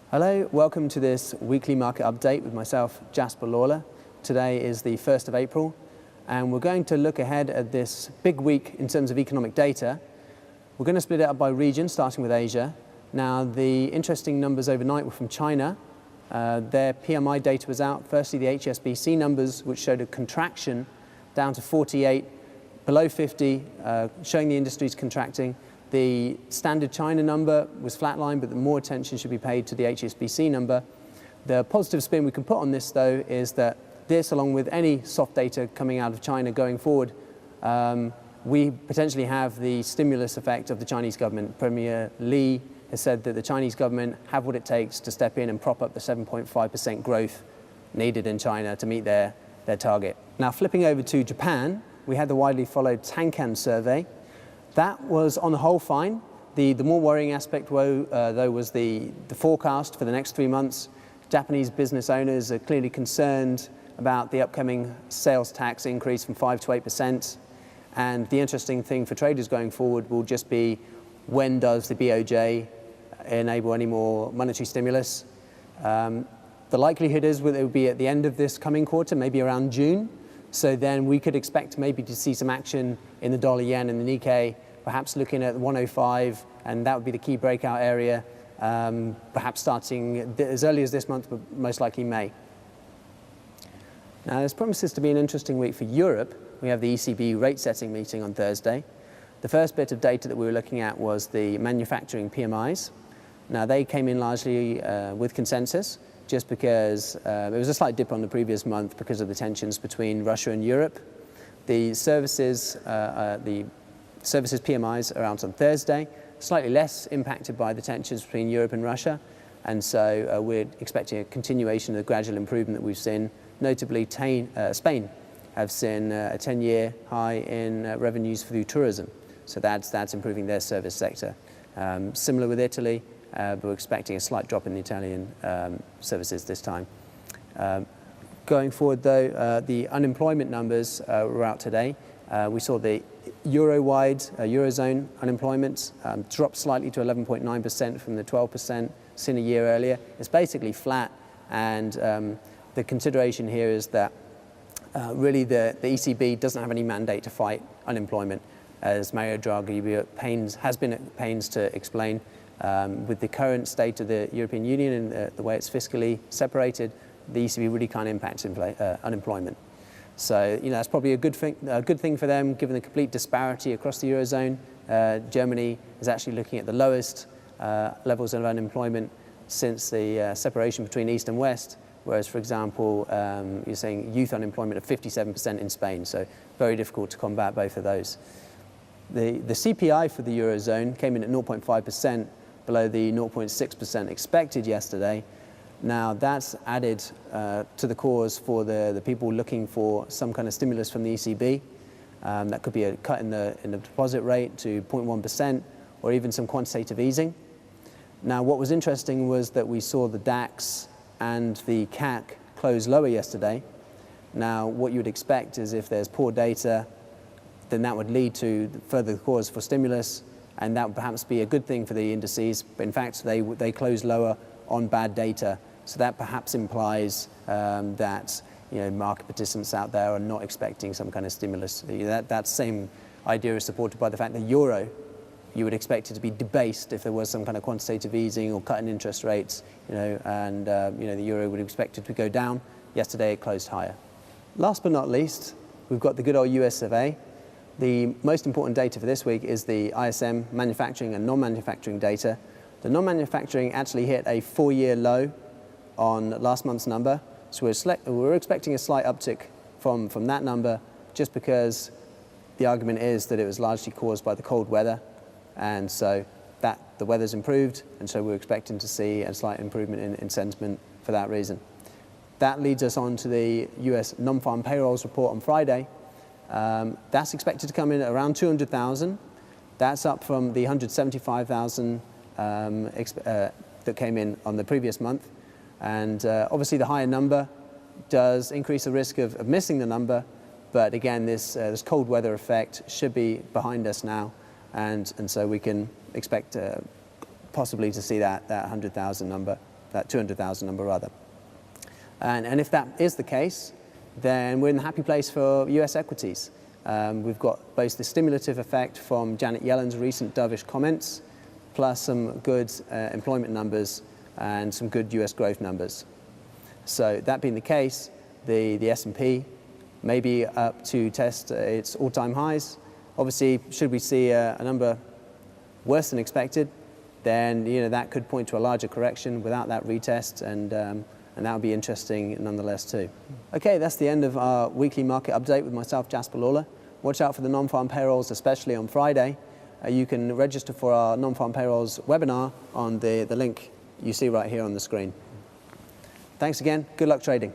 Hello, welcome to this weekly market update with myself, Jasper Lawler. Today is the 1st of April, and we're going to look ahead at this big week in terms of economic data. We're going to split it up by region, starting with Asia. Now, the interesting numbers overnight were from China. Their PMI data was out. Firstly, the HSBC numbers, which showed a contraction down to 48, below 50, showing the industries contracting. The standard China number was flatlined, but more attention should be paid to the HSBC number. The positive spin we can put on this, though, is that this, along with any soft data coming out of China going forward, we potentially have the stimulus effect of the Chinese government. Premier Li has said that the Chinese government have what it takes to step in and prop up the 7.5% growth needed in China to meet their target. Now, flipping over to Japan, we had the widely followed Tankan survey. That was on the whole fine. The more worrying aspect, though, was the forecast for the next 3 months. Japanese business owners are clearly concerned about the upcoming sales tax increase from 5 to 8%. And the interesting thing for traders going forward will just be, when does the BOJ enable any more monetary stimulus? The likelihood is that it will be at the end of this coming quarter, maybe around June. So then we could expect maybe to see some action in the dollar yen and the Nikkei, perhaps looking at 105, and that would be the key breakout area, perhaps starting as early as this month, but most likely May. Now, this promises to be an interesting week for Europe. We have the ECB rate setting meeting on Thursday. The first bit of data that we were looking at was the manufacturing PMIs. Now, they came in largely with consensus, just because there was a slight dip on the previous month because of the tensions between Russia and Europe. The services PMIs are out on Thursday, slightly less impacted by the tensions between Europe and Russia, and so we're expecting a continuation of the gradual improvement that we've seen. Notably, Spain have seen a 10-year high in revenues through tourism, so that's improving their service sector. Similar with Italy, but we're expecting a slight drop in the Italian services this time. Going forward, though, the unemployment numbers were out today. We saw the Euro-wide, Eurozone unemployment dropped slightly to 11.9% from the 12% seen a year earlier. It's basically flat, and the consideration here is that really the ECB doesn't have any mandate to fight unemployment, as Mario Draghi has been at pains to explain. With the current state of the European Union and the way it's fiscally separated, the ECB really can't impact unemployment. So, that's probably a good thing for them, given the complete disparity across the Eurozone. Germany is actually looking at the lowest levels of unemployment since the separation between East and West, whereas, for example, you're saying youth unemployment of 57% in Spain, so very difficult to combat both of those. The CPI for the Eurozone came in at 0.5%, below the 0.6% expected yesterday. Now, that's added to the cause for the people looking for some kind of stimulus from the ECB. That could be a cut in the deposit rate to 0.1%, or even some quantitative easing. Now, what was interesting was that we saw the DAX and the CAC close lower yesterday. Now, what you would expect is if there's poor data, then that would lead to further cause for stimulus, and that would perhaps be a good thing for the indices. But in fact, they closed lower on bad data. So that perhaps implies that market participants out there are not expecting some kind of stimulus. That same idea is supported by the fact that euro, you would expect it to be debased if there was some kind of quantitative easing or cut in interest rates, and the euro would expect it to go down. Yesterday it closed higher. Last but not least, we've got the good old US of A. The most important data for this week is the ISM manufacturing and non-manufacturing data. The non-manufacturing actually hit a 4-year low on last month's number, so we're expecting a slight uptick from that number, just because the argument is that it was largely caused by the cold weather, and so that the weather's improved, and so we're expecting to see a slight improvement in sentiment for that reason. That leads us on to the US non-farm payrolls report on Friday. That's expected to come in at around 200,000. That's up from the 175,000 that came in on the previous month. And obviously the higher number does increase the risk of missing the number, but again, this cold weather effect should be behind us now, and so we can expect possibly to see that 100,000 number that 200,000 number rather. And if that is the case, then we're in the happy place for US equities. We've got both the stimulative effect from Janet Yellen's recent dovish comments, plus some good employment numbers and some good US growth numbers. So that being the case, the S&P may be up to test its all-time highs. Obviously, should we see a number worse than expected, then that could point to a larger correction without that retest, and that would be interesting nonetheless too. Okay, that's the end of our weekly market update with myself, Jasper Lawler. Watch out for the non-farm payrolls, especially on Friday. You can register for our non-farm payrolls webinar on the link you see right here on the screen. Thanks again. Good luck trading.